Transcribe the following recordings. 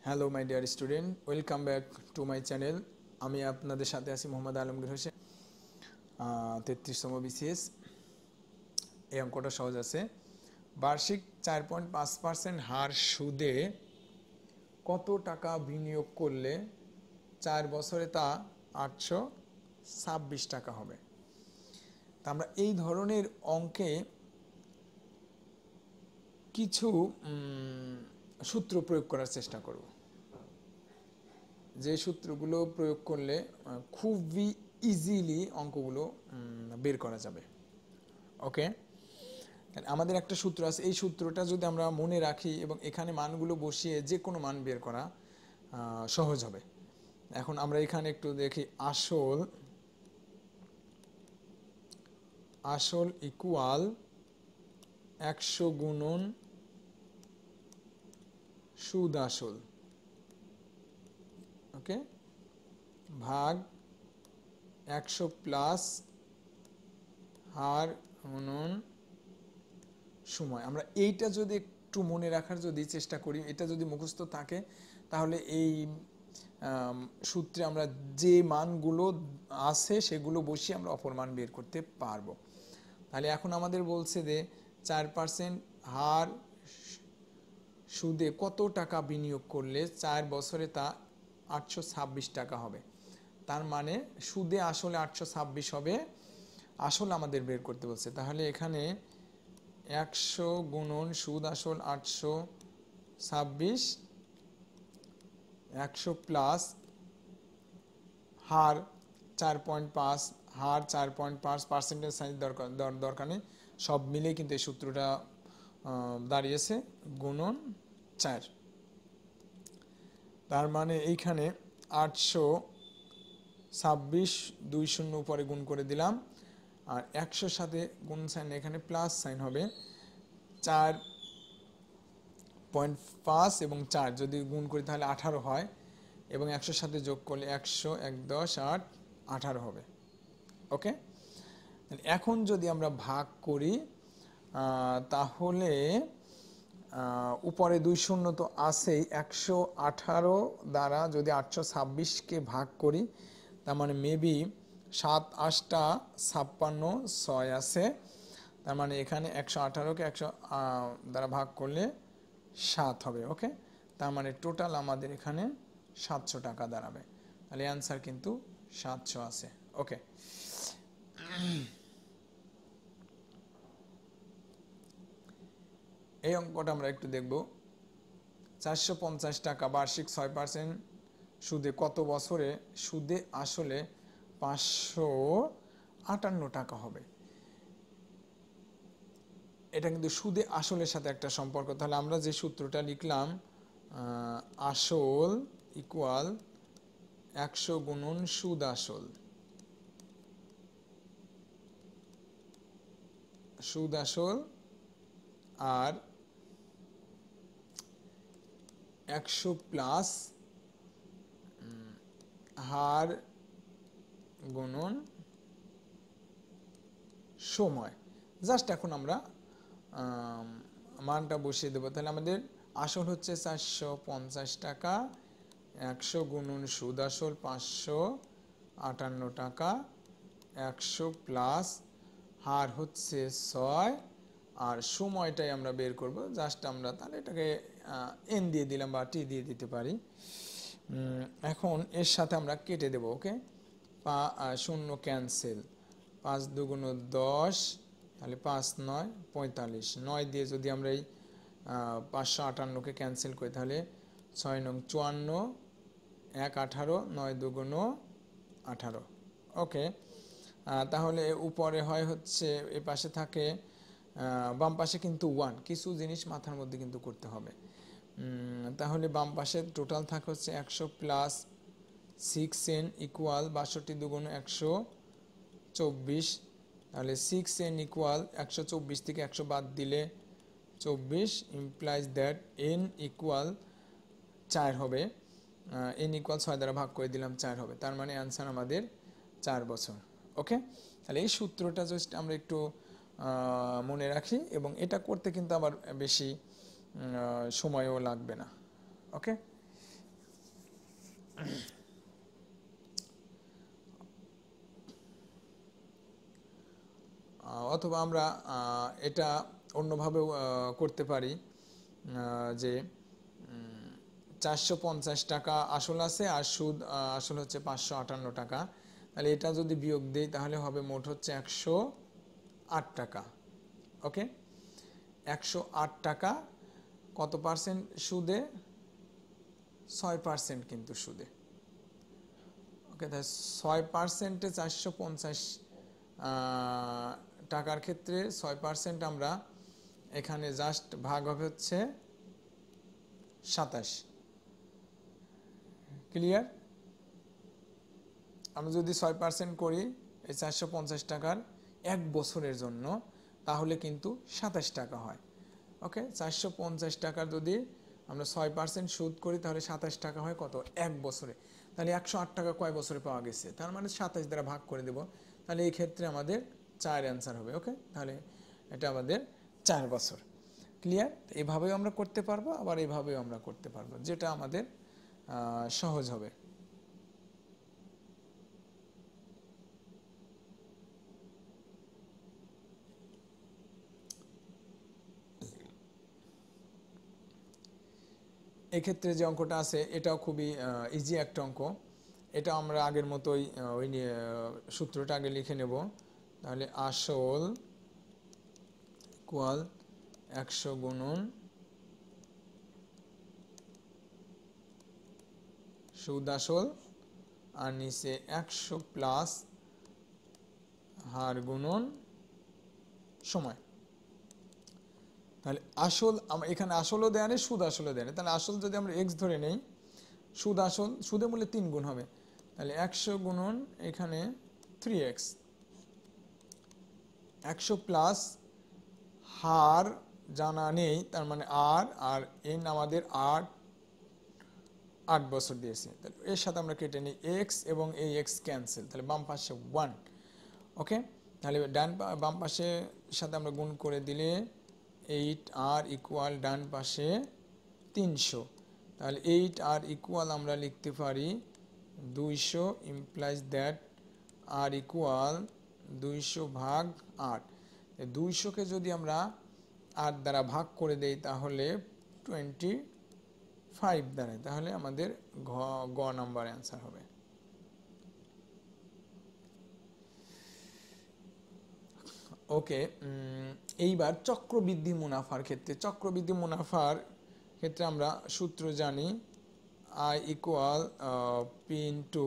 Hello my dear student, welcome back to my channel. আমি আপনাদের সাথে আছি মোহাম্মদ আলমগীর হোসেন। 33তম বিসিএস। এই অঙ্কটা সহজ আছে। বার্ষিক 4.5% হার সুদে কত টাকা বিনিয়োগ করলে 4 বছরে তা 826 টাকা হবে। তা আমরা এই ধরনের অঙ্কে কিছু সূত্র প্রয়োগ করার চেষ্টা করব, যে সূত্রগুলো প্রয়োগ করলে খুবই ইজিলি অঙ্কগুলো বের করা যাবে। ওকে, আমাদের একটা সূত্র আছে, এই সূত্রটা যদি আমরা মনে রাখি এবং এখানে মানগুলো বসিয়ে যে কোনো মান বের করা সহজ হবে। এখন আমরা এখানে একটু দেখি, আসল ইকুয়াল 100 গুণন সুদ আসল, ওকে, ভাগ 100 প্লাস হার গুণন সময়। আমরা এইটা যদি একটু মনে রাখার যদি চেষ্টা করি, এটা যদি মুখস্থ থাকে, তাহলে এই সূত্রে আমরা যে মানগুলো আছে সেগুলো বসিয়ে আমরা অপর মান বের করতে পারবো। তাহলে এখন আমাদের বলছে যে 4% হার সুদে কত টাকা বিনিয়োগ করলে 4 বছরে তা 826 টাকা হবে। তার মানে সুদে আসলে 826 হবে, আসল আমাদের বের করতে বলছে। তাহলে এখানে 100 গুণন সুদ আসল 826, 100 প্লাস হার 4.5, হার 4.5, পার্সেন্টেজ সাইন দরকার নেই, সব মিলে কিন্তু এই সূত্রটা দাঁড়িয়েছে গুণন 4। তার মানে এইখানে 826 2 শূন্য উপরে গুণ করে দিলাম, আর 100 সাথে গুণ সাইন এখানে প্লাস সাইন হবে। 4.5 এবং 4 যদি গুণ করি তাহলে 18 হয়, এবং 100 সাথে যোগ করলে 100 1 10 8 18 হবে। ওকে, এখন যদি আমরা ভাগ করি তাহলে উপরে 2 শূন্য তো আছেই, 118 দ্বারা যদি 826কে ভাগ করি, তার মানে মেবি 7 8টা 56 6 আছে। তার মানে এখানে 118কে 100 দ্বারা ভাগ করলে 7 হবে। ওকে, তার মানে টোটাল আমাদের এখানে 700 টাকা দাঁড়াবে। তাহলে অ্যান্সার কিন্তু 700 আছে। ওকে, এই অঙ্কটা আমরা একটু দেখব। 450 টাকা বার্ষিক 6% সুদে কত বছরে সুদে আসলে 558 টাকা হবে। এটা কিন্তু সুদে আসলের সাথে একটা সম্পর্ক। তাহলে আমরা যে সূত্রটা লিখলাম, আসল ইকুয়াল 100 গুণন সুদ আসল, সুদ আসল আর 100 প্লাস হার গুণন সময়। জাস্ট এখন আমরা মানটা বসিয়ে দেবো। তাহলে আমাদের আসল হচ্ছে 450 টাকা, 100 গুণন সুদ আসল 558 টাকা, 100 প্লাস হার হচ্ছে 6, আর সময়টাই আমরা বের করব। জাস্ট আমরা তাহলে এটাকে এন দিয়ে দিলাম বা টি দিয়ে দিতে পারি। এখন এর সাথে আমরা কেটে দেব। ওকে, শূন্য ক্যান্সেল, 5 দুগুণ 10, তাহলে 5 9 45, 9 দিয়ে যদি আমরা এই 558কে ক্যান্সেল করি তাহলে 6 নং 54, 1 18, 9 দুগুণ 18। ওকে, তাহলে উপরে হয় হচ্ছে, এ পাশে থাকে, বাম পাশে কিন্তু 1, কিছু জিনিস মাথার মধ্যে কিন্তু করতে হবে। তাহলে বাম পাশে টোটাল থাকে হচ্ছে 100 প্লাস 6n ইকুয়াল 62 দুগুণ 124, তাহলে 6n ইকুয়াল 124 থেকে 100 বাদ দিলে 24, ইমপ্লাইজ দ্যাট n ইকুয়াল 4 হবে। n ইকুয়াল 6 দ্বারা ভাগ করে দিলাম 4 হবে। তার মানে অ্যান্সার আমাদের 4 বছর। ওকে, তাহলে এই সূত্রটা জাস্ট আমরা একটু মনে রাখি, এবং এটা করতে কিন্তু আবার বেশি সময়ও লাগবে না। ওকে, অথবা আমরা এটা অন্যভাবেও করতে পারি যে 450 টাকা আসল আছে আর সুদ আসল হচ্ছে 558 টাকা, তাহলে এটা যদি বিয়োগ দেই তাহলে হবে মোট হচ্ছে 108 টাকা। ওকে, 108 টাকা কত পার্সেন্ট সুদে? 6% কিন্তু সুদে। ওকে, তাহলে 6%-এ 450 টাকার ক্ষেত্রে 6% আমরা এখানে জাস্ট ভাগ হবে হচ্ছে 27। ক্লিয়ার? আমরা যদি 6% করি এই 450 টাকার 1 বছরের জন্য, তাহলে কিন্তু 27 টাকা হয়। ওকে, 450 টাকার যদি আমরা 6% সুদ করি তাহলে 27 টাকা হয় কত? 1 বছরে। তাহলে 108 টাকা কয় বছরে পাওয়া গেছে? তার মানে 27 দ্বারা ভাগ করে দেব, তাহলে এই ক্ষেত্রে আমাদের 4 অ্যান্সার হবে। ওকে, তাহলে এটা আমাদের 4 বছর। ক্লিয়ার? এভাবেও আমরা করতে পারবো, আবার এভাবেও আমরা করতে পারবো, যেটা আমাদের সহজ হবে। এক্ষেত্রে যে অঙ্কটা আছে এটাও খুবই ইজি একটা অঙ্ক। এটা আমরা আগের মতোই ওই সূত্রটা আগে লিখে নেব। তাহলে আসল ইকুয়াল 100 গুণন সুদ আসল, আর নিচে 100 প্লাস হার গুণন সময়। তাহলে আসল এখানে আসলও দেয় নেই, সুদ আসলও দেয় নেই। তাহলে আসল যদি আমরা x ধরে নেই, সুদ আসল, সুদের মূল্যে 3 গুণ হবে, তাহলে 100 গুণন এখানে 3x, 100 প্লাস হার জানা নেই, তার মানে আর n আমাদের 8 বছর দিয়েছে, তাহলে এর সাথে আমরা কেটে নিই x এবং এই x ক্যান্সেল, তাহলে বাম পাশে 1। ওকে, তাহলে বাম পাশের সাথে আমরা গুণ করে দিলে 8r ইকুয়াল ডান পাশে 300, তাহলে 8r ইকুয়াল আমরা লিখতে পারি 200, ইমপ্লাইজ দ্যাট r ইকুয়াল 200 ভাগ 8। 200কে যদি আমরা 8 দ্বারা ভাগ করে দেই তাহলে 25 দাঁড়ায়, তাহলে আমাদের গ নাম্বার অ্যান্সার হবে। ওকে, এইবার চক্রবৃদ্ধি মুনাফার ক্ষেত্রে আমরা সূত্র জানি I equal P into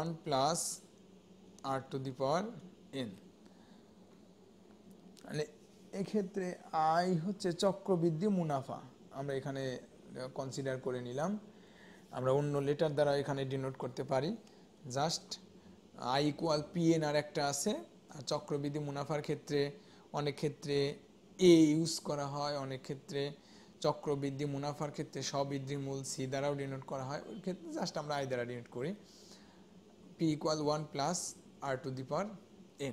1 plus r two the power n। মানে এক্ষেত্রে I হচ্ছে চক্রবৃদ্ধি মুনাফা, আমরা এখানে কনসিডার করে নিলাম। আমরা অন্য লেটার দ্বারা এখানে ডিনোট করতে পারি, জাস্ট I ইকুয়াল PN আর একটা আছে। আর চক্রবৃদ্ধি মুনাফার ক্ষেত্রে অনেক ক্ষেত্রে A ইউজ করা হয়, অনেক ক্ষেত্রে চক্রবৃদ্ধি মুনাফার ক্ষেত্রে স্ববৃদ্ধি মূল C দ্বারাও ডিনোট করা হয়, ওই ক্ষেত্রে জাস্ট আমরা I দ্বারা ডিনোট করি, P equal 1 plus r two the power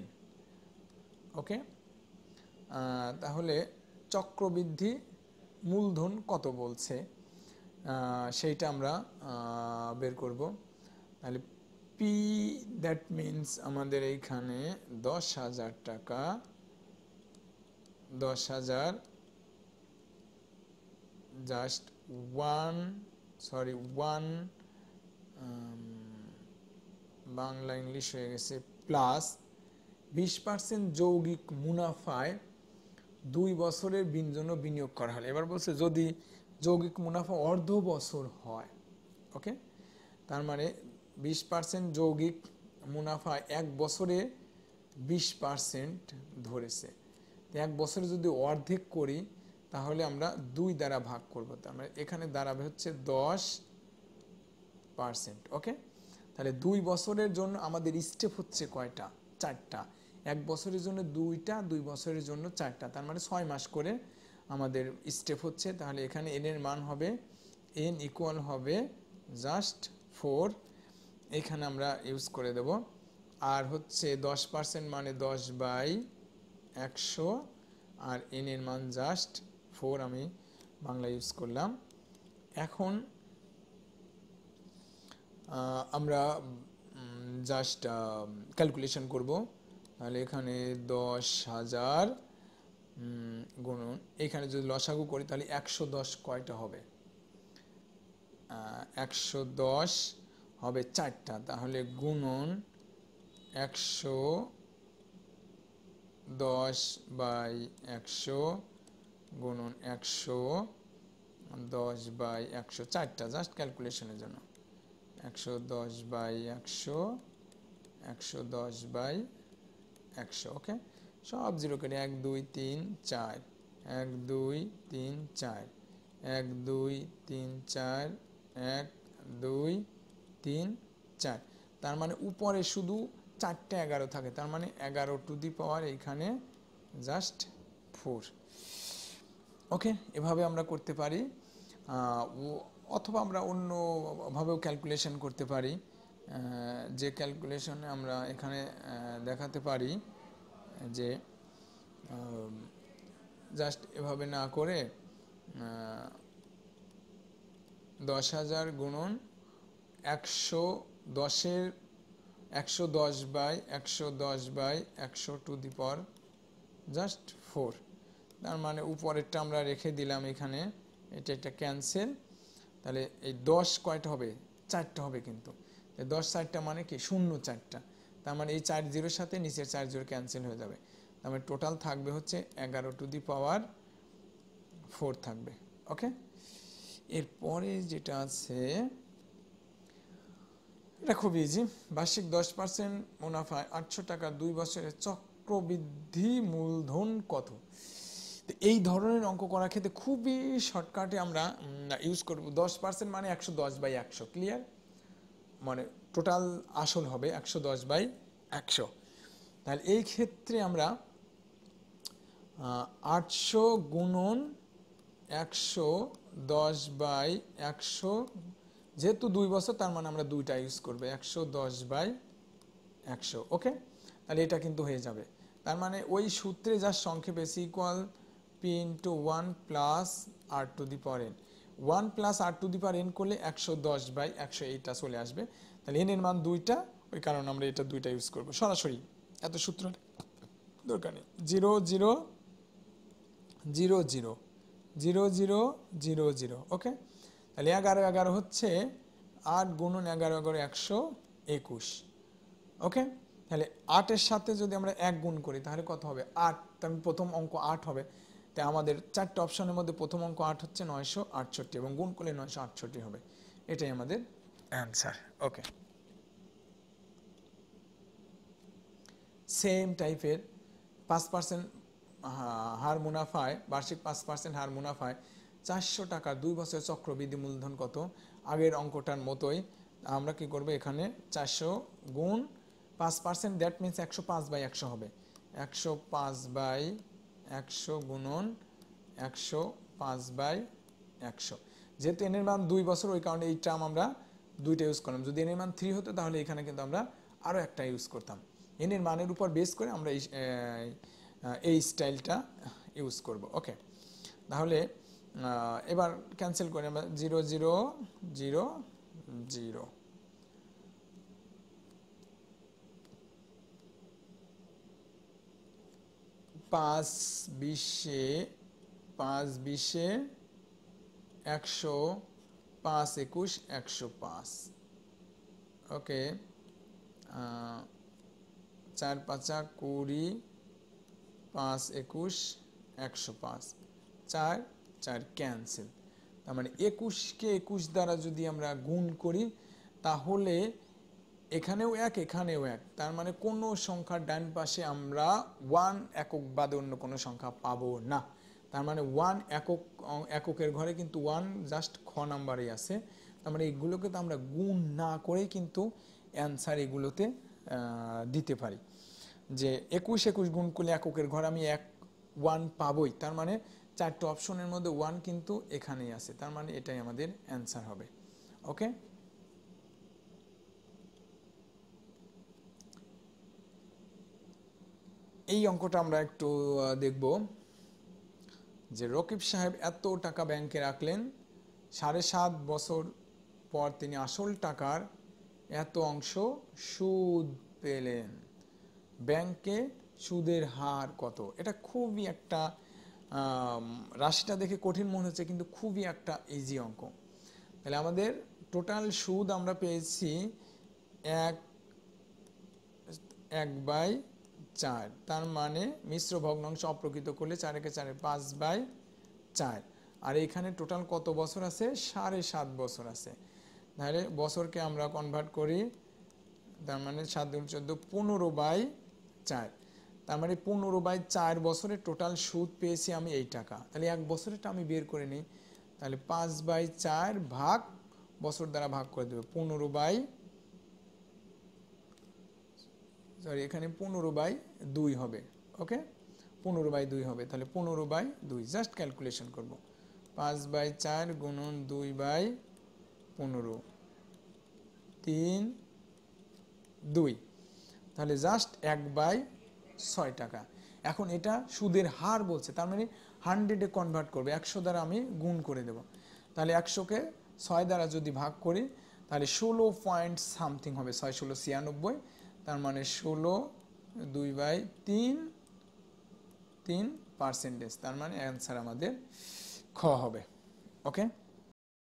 n। ওকে, তাহলে চক্রবৃদ্ধি মূলধন কত বলছে সেইটা আমরা বের করব। তাহলে P দ্যাট মিনস আমাদের এইখানে 10,000 টাকা, 10,000 জাস্ট 1 বাংলা ইংলিশ হয়ে গেছে, প্লাস 20% যৌগিক মুনাফায় 2 বছরের জন্য বিনিয়োগ করা হয়। এবার বলছে যদি যৌগিক মুনাফা অর্ধ বছর হয়, ওকে, তার মানে 20% যৌগিক মুনাফা 1 বছরে 20% ধরেছে, 1 বছরে যদি অর্ধেক করি তাহলে আমরা 2 দ্বারা ভাগ করব, তার মানে এখানে দাঁড়াবে হচ্ছে 10%। ওকে, তাহলে 2 বছরের জন্য আমাদের স্টেপ হচ্ছে কয়টা? 4টা। 1 বছরের জন্য 2টা, 2 বছরের জন্য 4টা, তার মানে 6 মাস করে আমাদের স্টেপ হচ্ছে। তাহলে এখানে n এর মান হবে, n ইকুয়াল হবে জাস্ট 4, এখানে আমরা ইউজ করে দেব। আর হচ্ছে 10% মানে 10/100, আর n এর মান জাস্ট 4 আমি বাংলা ইউজ করলাম। এখন আমরা জাস্ট ক্যালকুলেশন করব। তাহলে এখানে 10,000 গুণন, এখানে যদি লসাগু করি তাহলে 110 কয়টা হবে? 110 হবে 4টা, তাহলে গুণন 110/100 গুণন 110/100, 4টা, জাস্ট ক্যালকুলেশনের জন্য। 110/100, 110/100, ওকে। সব জিরো কেটে 1 2 3 4, 1 2 3 4, 1 2 3 4, 1 2 3 4। তার মানে উপরে শুধু 4টে 11 থাকে, তার মানে 11 টু দি পাওয়ার এইখানে জাস্ট 4। ওকে, এভাবে আমরা করতে পারি, অথবা আমরা অন্যভাবেও ক্যালকুলেশন করতে পারি। যে ক্যালকুলেশনে আমরা এখানে দেখাতে পারি যে জাস্ট এভাবে না করে 10,000 গুণন 110 110/100 টু দি পাওয়ার জাস্ট 4। তার মানে উপরেরটা আমরা রেখে দিলাম এখানে, এটা একটা ক্যান্সেল। তাহলে এই 10 কয়টা হবে? 4টা হবে, কিন্তু 10 4টা মানে কি 0 4টা, তার মানে এই 4 জিরোর সাথে নিচের 4 জিরো ক্যান্সেল হয়ে যাবে। তার মানে টোটাল থাকবে হচ্ছে 11 টু দি পাওয়ার 4 থাকবে। ওকে, এরপরে যেটা আছে এটা খুব ইজি। বার্ষিক 10% মুনাফায় 800 টাকা 2 বছরের চক্রবৃদ্ধি মূলধন কত? এই ধরনের অঙ্ক করার ক্ষেত্রে খুবই শর্টকাটে আমরা ইউজ করব 10% মানে 110/100, ক্লিয়ার? মানে টোটাল আসল হবে 110/100। তাহলে এই ক্ষেত্রে আমরা 800 গুণন 110/100, যেহেতু 2 বছর তার মানে আমরা দুইটা ইউজ করবো 110/100। ওকে, তাহলে এটা কিন্তু হয়ে যাবে। তার মানে ওই সূত্রে যা সংক্ষেপে C equal P into 1 plus R to the power N, 1 plus R to the power N করলে 110/100 এইটা চলে আসবে। তাহলে এন এর মান 2টা, ওই কারণে আমরা এটা 2টা ইউজ করবো সরাসরি, এত সূত্র দরকার নেই। 0 0 0 0 0 0 0 0, ওকে। তাহলে 11 11 হচ্ছে 8 গুণন 11 11 121, ওকে। তাহলে 8-এর সাথে যদি আমরা 1 গুণ করি তাহলে কত হবে? 8, তার প্রথম অঙ্ক 8 হবে। তাই আমাদের 4টে অপশনের মধ্যে প্রথম অঙ্ক 8 হচ্ছে 968, এবং গুণ করলে 968 হবে। এটাই আমাদের অ্যান্সার। ওকে, সেম টাইপের 5% হার মুনাফায়, বার্ষিক 5% হার মুনাফায় 400 টাকা 2 বছরের চক্রবৃদ্ধি মূলধন কত? আগের অঙ্কটার মতোই আমরা কি করব, এখানে 400 গুণ 5%, দ্যাট মিনস 105/100 হবে। 105/100 গুণন 105/100। যেহেতু এনের মান 2 বছর, ওই কারণে এই টার্ম আমরা দুইটা ইউজ করলাম। যদি এনের মান 3 হতো তাহলে এখানে কিন্তু আমরা আরও একটা ইউজ করতাম। এনের মানের উপর বেস করে আমরা এই স্টাইলটা ইউজ করব। ওকে, তাহলে এবার ক্যান্সেল করে আমরা 0 0 0 0, 5 20 5 20 100, 5 21 105, ওকে। 4 5 20, 5 21 105, 4 4 ক্যান্সেল। তার মানে 21কে 21 দ্বারা যদি আমরা গুণ করি তাহলে এখানেও 1 এখানেও 1, তার মানে কোনো সংখ্যার ডান পাশে আমরা 1 একক বাদে অন্য কোনো সংখ্যা পাবো না। তার মানে 1 এককের ঘরে কিন্তু 1 জাস্ট খ নাম্বারেই আছে। তার মানে এগুলোকে তো আমরা গুণ না করেই কিন্তু অ্যান্সার এগুলোতে দিতে পারি। যে 21 21 গুণ করলে এককের ঘরে আমি 1 পাবোই, তার মানে 4টে অপশনের মধ্যে 1 কিন্তু এখানেই আছে, তার মানে এটাই আমাদের অ্যান্সার হবে। ওকে, এই অঙ্কটা আমরা একটু দেখব। যে রকিব সাহেব এত টাকা ব্যাংকে রাখলেন, 7.5 বছর পর তিনি আসল টাকার এত অংশ সুদ পেলেন। ব্যাংকে সুদের হার কত? এটা খুবই একটা রাশিটা দেখে কঠিন মনে হচ্ছে, কিন্তু খুবই একটা ইজি অঙ্ক। তাহলে আমাদের টোটাল সুদ আমরা পেয়েছি 1/4, তার মানে মিশ্র ভগ্নাংশ অপ্রকৃত করলে 4 × 4 = 5/4। আর এখানে টোটাল কত বছর আছে? 7.5 বছর আছে। তাহলে বছরকে আমরা কনভার্ট করি, তার মানে 7 × 14 15/4। তার মানে 15/4 বছরের টোটাল সুদ পেয়েছি আমি এই টাকা। তাহলে এক বছরেরটা আমি বের করে নিই। তাহলে 5/4 ভাগ বছর দ্বারা ভাগ করে দেবো, 15/2 হবে। ওকে, 15/2 হবে। তাহলে 15/2 জাস্ট ক্যালকুলেশন করব। 5/4 গুণন 2/15, 3/2, তাহলে জাস্ট 1/6 টাকা। এখন এটা সুদের হার বলছে, তার মানে 100-এ কনভার্ট করবে, 100 দ্বারা আমি গুণ করে দেব। তাহলে 100-কে 6 দ্বারা যদি ভাগ করি তাহলে 16 পয়েন্ট সামথিং হবে, 6 × 16 = 96, তার মানে 16/2/3%, তার মানে অ্যান্সার আমাদের খ হবে। ওকে।